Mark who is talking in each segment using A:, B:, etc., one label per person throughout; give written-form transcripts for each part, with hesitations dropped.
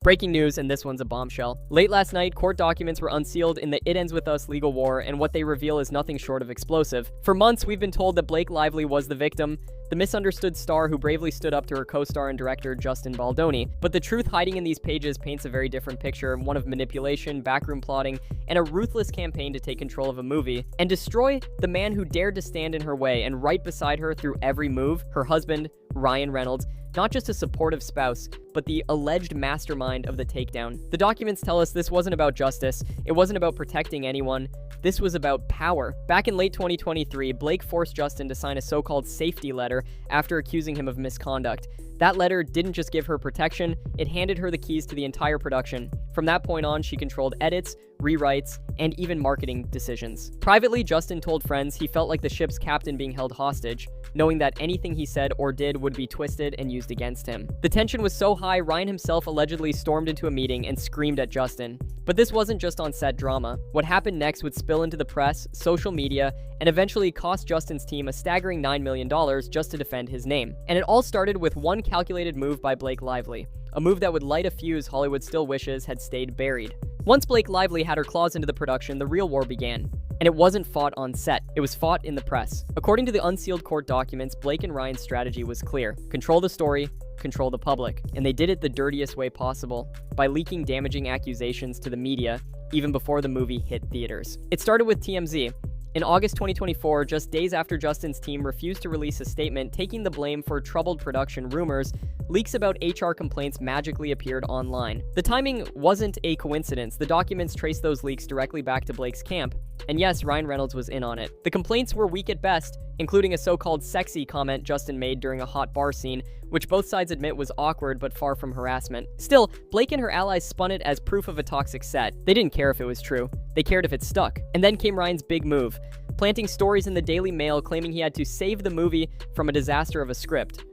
A: Breaking news, and this one's a bombshell. Late last night, court documents were unsealed in the It Ends With Us legal war, and what they reveal is nothing short of explosive. For months, we've been told that Blake Lively was the victim, the misunderstood star who bravely stood up to her co-star and director Justin Baldoni. But the truth hiding in these pages paints a very different picture, one of manipulation, backroom plotting, and a ruthless campaign to take control of a movie and destroy the man who dared to stand in her way and right beside her through every move, her husband, Ryan Reynolds, not just a supportive spouse, but the alleged mastermind of the takedown. The documents tell us this wasn't about justice, it wasn't about protecting anyone, this was about power. Back in late 2023, Blake forced Justin to sign a so-called safety letter after accusing him of misconduct. That letter didn't just give her protection, it handed her the keys to the entire production. From that point on, she controlled edits, rewrites, and even marketing decisions. Privately, Justin told friends he felt like the ship's captain being held hostage, knowing that anything he said or did would be twisted and used against him. The tension was so high, Ryan himself allegedly stormed into a meeting and screamed at Justin. But this wasn't just on-set drama. What happened next would spill into the press, social media, and eventually cost Justin's team a staggering $9 million just to defend his name. And it all started with one calculated move by Blake Lively, a move that would light a fuse Hollywood still wishes had stayed buried. Once Blake Lively had her claws into the production, the real war began. And it wasn't fought on set, it was fought in the press. According to the unsealed court documents, Blake and Ryan's strategy was clear. Control the story, control the public. And they did it the dirtiest way possible, by leaking damaging accusations to the media even before the movie hit theaters. It started with TMZ. In August 2024, just days after Justin's team refused to release a statement taking the blame for troubled production rumors, leaks about HR complaints magically appeared online. The timing wasn't a coincidence. The documents traced those leaks directly back to Blake's camp. And yes, Ryan Reynolds was in on it. The complaints were weak at best, including a so-called sexy comment Justin made during a hot bar scene, which both sides admit was awkward but far from harassment. Still, Blake and her allies spun it as proof of a toxic set. They didn't care if it was true. They cared if it stuck. And then came Ryan's big move, planting stories in the Daily Mail claiming he had to save the movie from a disaster of a script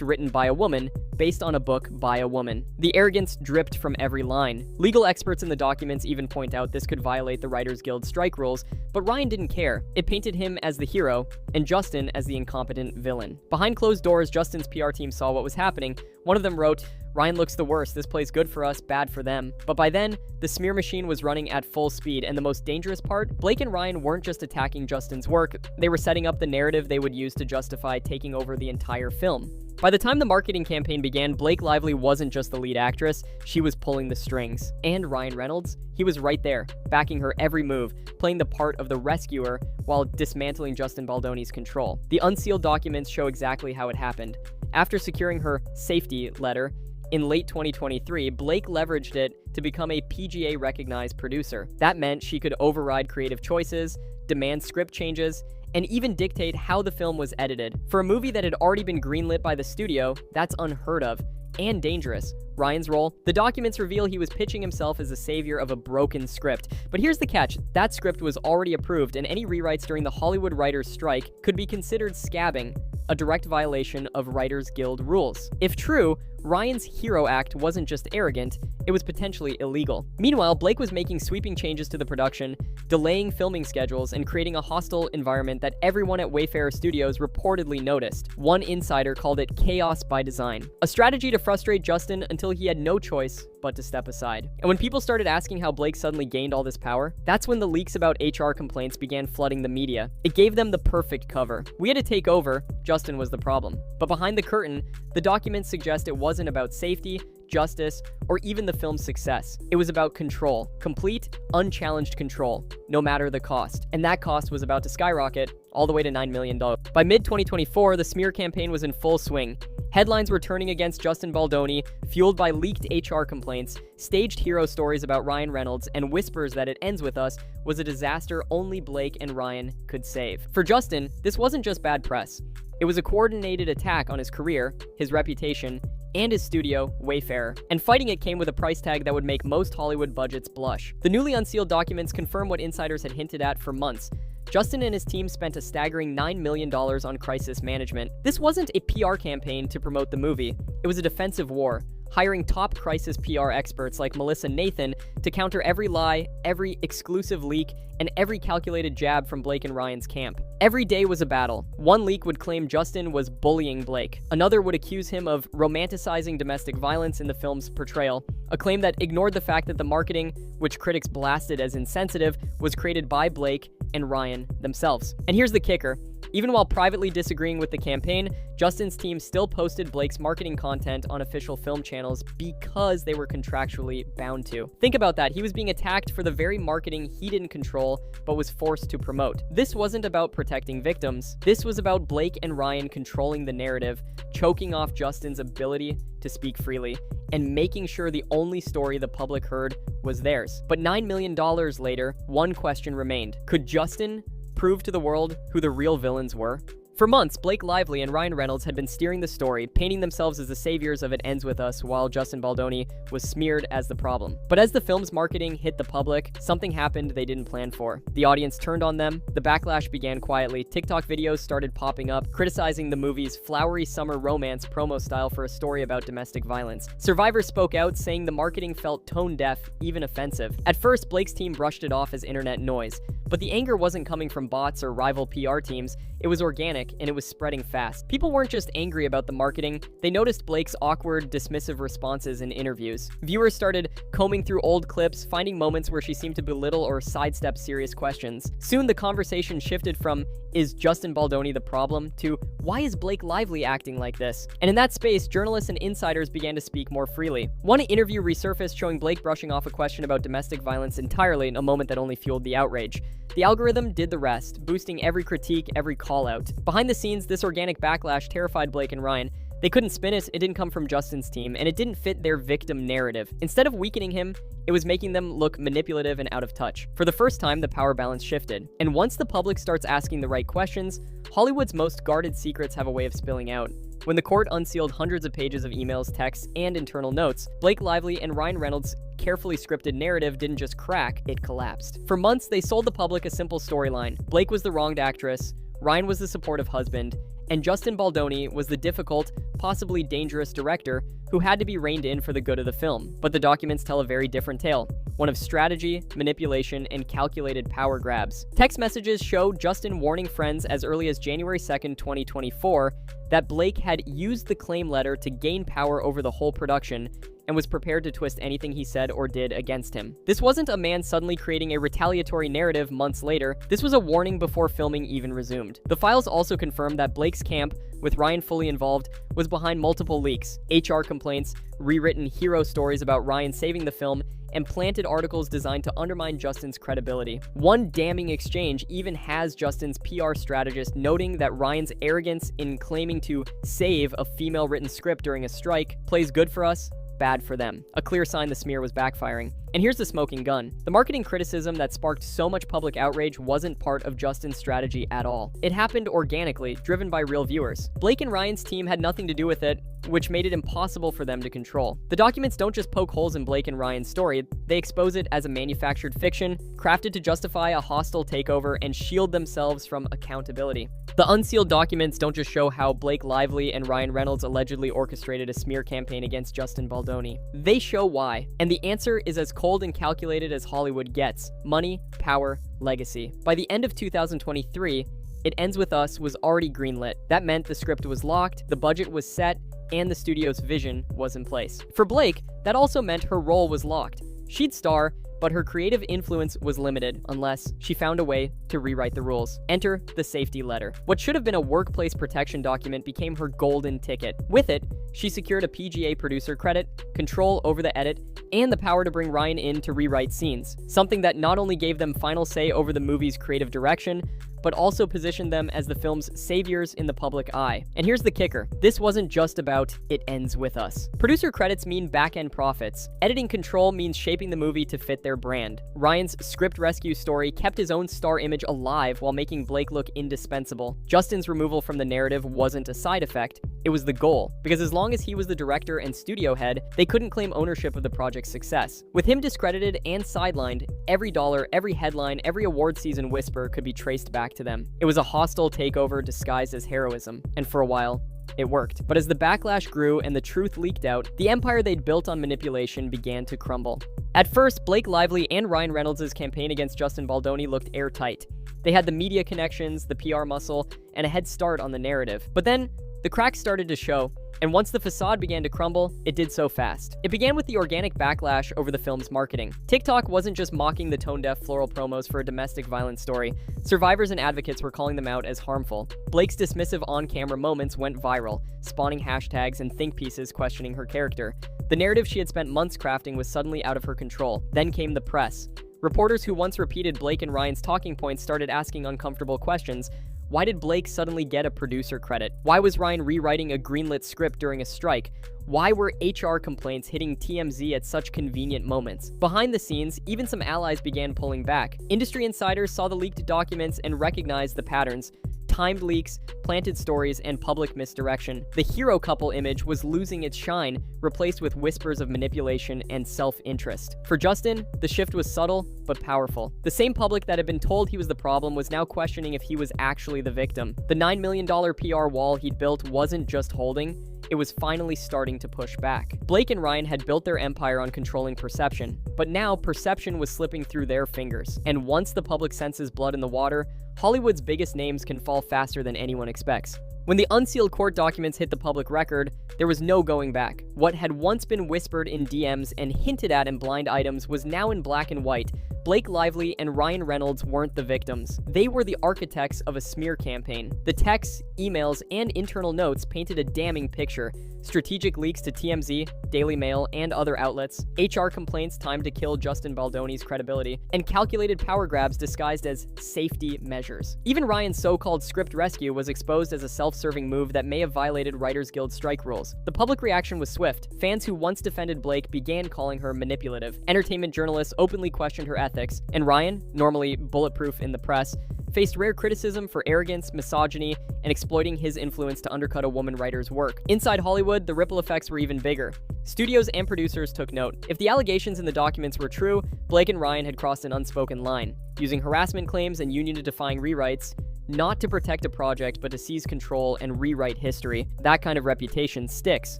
A: written by a woman, based on a book by a woman. The arrogance dripped from every line. Legal experts in the documents even point out this could violate the Writers Guild strike rules, but Ryan didn't care. It painted him as the hero, and Justin as the incompetent villain. Behind closed doors, Justin's PR team saw what was happening. One of them wrote, "Ryan looks the worst. This plays good for us, bad for them." But by then, the smear machine was running at full speed, and the most dangerous part, Blake and Ryan weren't just attacking Justin's work, they were setting up the narrative they would use to justify taking over the entire film. By the time the marketing campaign began, Blake Lively wasn't just the lead actress, she was pulling the strings. And Ryan Reynolds? He was right there, backing her every move, playing the part of the rescuer while dismantling Justin Baldoni's control. The unsealed documents show exactly how it happened. After securing her safety letter in late 2023, Blake leveraged it to become a PGA-recognized producer. That meant she could override creative choices, demand script changes, and even dictate how the film was edited. For a movie that had already been greenlit by the studio, that's unheard of and dangerous. Ryan's role? The documents reveal he was pitching himself as the savior of a broken script. But here's the catch, that script was already approved, and any rewrites during the Hollywood writers' strike could be considered scabbing, a direct violation of Writers Guild rules. If true, Ryan's hero act wasn't just arrogant, it was potentially illegal. Meanwhile, Blake was making sweeping changes to the production, delaying filming schedules, and creating a hostile environment that everyone at Wayfarer Studios reportedly noticed. One insider called it chaos by design, a strategy to frustrate Justin until he had no choice but to step aside. And when people started asking how Blake suddenly gained all this power, that's when the leaks about HR complaints began flooding the media. It gave them the perfect cover. We had to take over, Justin was the problem. But behind the curtain, the documents suggest it wasn't about safety, justice, or even the film's success. It was about control. Complete, unchallenged control, no matter the cost. And that cost was about to skyrocket all the way to $9 million. By mid-2024, the smear campaign was in full swing. Headlines were turning against Justin Baldoni, fueled by leaked HR complaints, staged hero stories about Ryan Reynolds, and whispers that It Ends With Us was a disaster only Blake and Ryan could save. For Justin, this wasn't just bad press. It was a coordinated attack on his career, his reputation, and his studio, Wayfarer. And fighting it came with a price tag that would make most Hollywood budgets blush. The newly unsealed documents confirm what insiders had hinted at for months. Justin and his team spent a staggering $9 million on crisis management. This wasn't a PR campaign to promote the movie. It was a defensive war, hiring top crisis PR experts like Melissa Nathan to counter every lie, every exclusive leak, and every calculated jab from Blake and Ryan's camp. Every day was a battle. One leak would claim Justin was bullying Blake. Another would accuse him of romanticizing domestic violence in the film's portrayal, a claim that ignored the fact that the marketing, which critics blasted as insensitive, was created by Blake and Ryan themselves. And here's the kicker. Even while privately disagreeing with the campaign, Justin's team still posted Blake's marketing content on official film channels because they were contractually bound to. Think about that. He was being attacked for the very marketing he didn't control, but was forced to promote. This wasn't about protecting victims. This was about Blake and Ryan controlling the narrative, choking off Justin's ability to speak freely, and making sure the only story the public heard was theirs. But $9 million later, one question remained. Could Justin prove to the world who the real villains were? For months, Blake Lively and Ryan Reynolds had been steering the story, painting themselves as the saviors of It Ends With Us, while Justin Baldoni was smeared as the problem. But as the film's marketing hit the public, something happened they didn't plan for. The audience turned on them, the backlash began quietly, TikTok videos started popping up, criticizing the movie's flowery summer romance promo style for a story about domestic violence. Survivors spoke out, saying the marketing felt tone-deaf, even offensive. At first, Blake's team brushed it off as internet noise, but the anger wasn't coming from bots or rival PR teams, it was organic, and it was spreading fast. People weren't just angry about the marketing, they noticed Blake's awkward, dismissive responses in interviews. Viewers started combing through old clips, finding moments where she seemed to belittle or sidestep serious questions. Soon the conversation shifted from, is Justin Baldoni the problem, to, why is Blake Lively acting like this? And in that space, journalists and insiders began to speak more freely. One interview resurfaced showing Blake brushing off a question about domestic violence entirely, in a moment that only fueled the outrage. The algorithm did the rest, boosting every critique, every call-out. Behind the scenes, this organic backlash terrified Blake and Ryan. They couldn't spin it didn't come from Justin's team, and it didn't fit their victim narrative. Instead of weakening him, it was making them look manipulative and out of touch. For the first time, the power balance shifted. And once the public starts asking the right questions, Hollywood's most guarded secrets have a way of spilling out. When the court unsealed hundreds of pages of emails, texts, and internal notes, Blake Lively and Ryan Reynolds' carefully scripted narrative didn't just crack, it collapsed. For months, they sold the public a simple storyline. Blake was the wronged actress, Ryan was the supportive husband, and Justin Baldoni was the difficult, possibly dangerous director who had to be reined in for the good of the film. But the documents tell a very different tale, one of strategy, manipulation, and calculated power grabs. Text messages show Justin warning friends as early as January 2nd, 2024, that Blake had used the claim letter to gain power over the whole production and was prepared to twist anything he said or did against him. This wasn't a man suddenly creating a retaliatory narrative months later. This was a warning before filming even resumed. The files also confirmed that Blake's camp, with Ryan fully involved, was behind multiple leaks, HR complaints, rewritten hero stories about Ryan saving the film, and planted articles designed to undermine Justin's credibility. One damning exchange even has Justin's PR strategist noting that Ryan's arrogance in claiming to save a female-written script during a strike plays good for us, bad for them. A clear sign the smear was backfiring. And here's the smoking gun. The marketing criticism that sparked so much public outrage wasn't part of Justin's strategy at all. It happened organically, driven by real viewers. Blake and Ryan's team had nothing to do with it, which made it impossible for them to control. The documents don't just poke holes in Blake and Ryan's story, they expose it as a manufactured fiction, crafted to justify a hostile takeover and shield themselves from accountability. The unsealed documents don't just show how Blake Lively and Ryan Reynolds allegedly orchestrated a smear campaign against Justin Baldoni. They show why, and the answer is as cold and calculated as Hollywood gets: money, power, legacy. By the end of 2023, It Ends With Us was already greenlit. That meant the script was locked, the budget was set, and the studio's vision was in place. For Blake, that also meant her role was locked. She'd star, but her creative influence was limited unless she found a way to rewrite the rules. Enter the safety letter. What should have been a workplace protection document became her golden ticket. With it, she secured a PGA producer credit, control over the edit, and the power to bring Ryan in to rewrite scenes, something that not only gave them final say over the movie's creative direction, but also positioned them as the film's saviors in the public eye. And here's the kicker. This wasn't just about It Ends With Us. Producer credits mean back-end profits. Editing control means shaping the movie to fit their brand. Ryan's script rescue story kept his own star image alive while making Blake look indispensable. Justin's removal from the narrative wasn't a side effect, it was the goal, because as long as he was the director and studio head, they couldn't claim ownership of the project's success. With him discredited and sidelined, every dollar, every headline, every award season whisper could be traced back to them. It was a hostile takeover disguised as heroism, and for a while, It worked. But as the backlash grew and the truth leaked out, the empire they'd built on manipulation began to crumble. At first, Blake Lively and Ryan Reynolds' campaign against Justin Baldoni looked airtight. They had the media connections, the PR muscle, and a head start on the narrative. But then, the cracks started to show, and once the facade began to crumble, it did so fast. It began with the organic backlash over the film's marketing. TikTok wasn't just mocking the tone-deaf floral promos for a domestic violence story. Survivors and advocates were calling them out as harmful. Blake's dismissive on-camera moments went viral, spawning hashtags and think pieces questioning her character. The narrative she had spent months crafting was suddenly out of her control. Then came the press. Reporters who once repeated Blake and Ryan's talking points started asking uncomfortable questions. Why did Blake suddenly get a producer credit? Why was Ryan rewriting a greenlit script during a strike? Why were HR complaints hitting TMZ at such convenient moments? Behind the scenes, even some allies began pulling back. Industry insiders saw the leaked documents and recognized the patterns. Timed leaks, planted stories, and public misdirection. The hero couple image was losing its shine, replaced with whispers of manipulation and self-interest. For Justin, the shift was subtle, but powerful. The same public that had been told he was the problem was now questioning if he was actually the victim. The $9 million PR wall he'd built wasn't just holding, it was finally starting to push back. Blake and Ryan had built their empire on controlling perception, but now perception was slipping through their fingers. And once the public senses blood in the water, Hollywood's biggest names can fall faster than anyone expects. When the unsealed court documents hit the public record, there was no going back. What had once been whispered in DMs and hinted at in blind items was now in black and white. Blake Lively and Ryan Reynolds weren't the victims. They were the architects of a smear campaign. The texts, emails, and internal notes painted a damning picture. Strategic leaks to TMZ, Daily Mail, and other outlets, HR complaints timed to kill Justin Baldoni's credibility, and calculated power grabs disguised as safety measures. Even Ryan's so-called script rescue was exposed as a self-serving move that may have violated Writers Guild strike rules. The public reaction was swift. Fans who once defended Blake began calling her manipulative. Entertainment journalists openly questioned her ethics, and Ryan, normally bulletproof in the press, faced rare criticism for arrogance, misogyny, and exploiting his influence to undercut a woman writer's work. Inside Hollywood, the ripple effects were even bigger. Studios and producers took note. If the allegations in the documents were true, Blake and Ryan had crossed an unspoken line, using harassment claims and union-defying rewrites, not to protect a project, but to seize control and rewrite history. That kind of reputation sticks.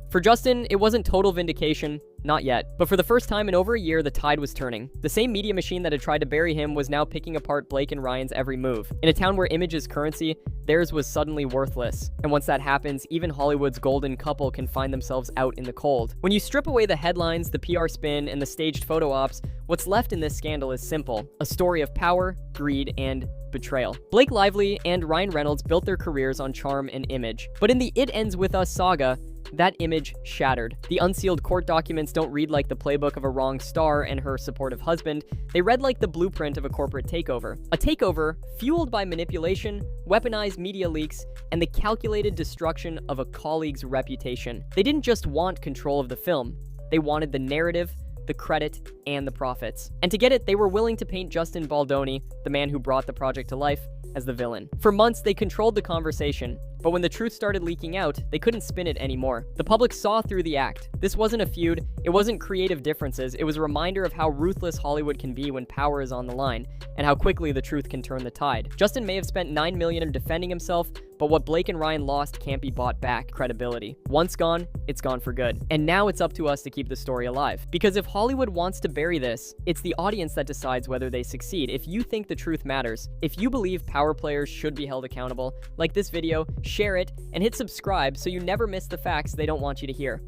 A: For Justin, it wasn't total vindication, not yet. But for the first time in over a year, the tide was turning. The same media machine that had tried to bury him was now picking apart Blake and Ryan's every move. In a town where image is currency, theirs was suddenly worthless. And once that happens, even Hollywood's golden couple can find themselves out in the cold. When you strip away the headlines, the PR spin, and the staged photo ops, what's left in this scandal is simple: a story of power, greed, and betrayal. Blake Lively and Ryan Reynolds built their careers on charm and image. But in the It Ends With Us saga, that image shattered. The unsealed court documents don't read like the playbook of a wrong star and her supportive husband. They read like the blueprint of a corporate takeover. A takeover fueled by manipulation, weaponized media leaks, and the calculated destruction of a colleague's reputation. They didn't just want control of the film. They wanted the narrative, the credit, and the profits. And to get it, they were willing to paint Justin Baldoni, the man who brought the project to life, as the villain. For months, they controlled the conversation, but when the truth started leaking out, they couldn't spin it anymore. The public saw through the act. This wasn't a feud, it wasn't creative differences, it was a reminder of how ruthless Hollywood can be when power is on the line, and how quickly the truth can turn the tide. Justin may have spent $9 million in defending himself, but what Blake and Ryan lost can't be bought back: credibility. Once gone, it's gone for good. And now it's up to us to keep the story alive. Because if Hollywood wants to bury this, it's the audience that decides whether they succeed. If you think the truth matters, if you believe power players should be held accountable, like this video, share it, and hit subscribe so you never miss the facts they don't want you to hear.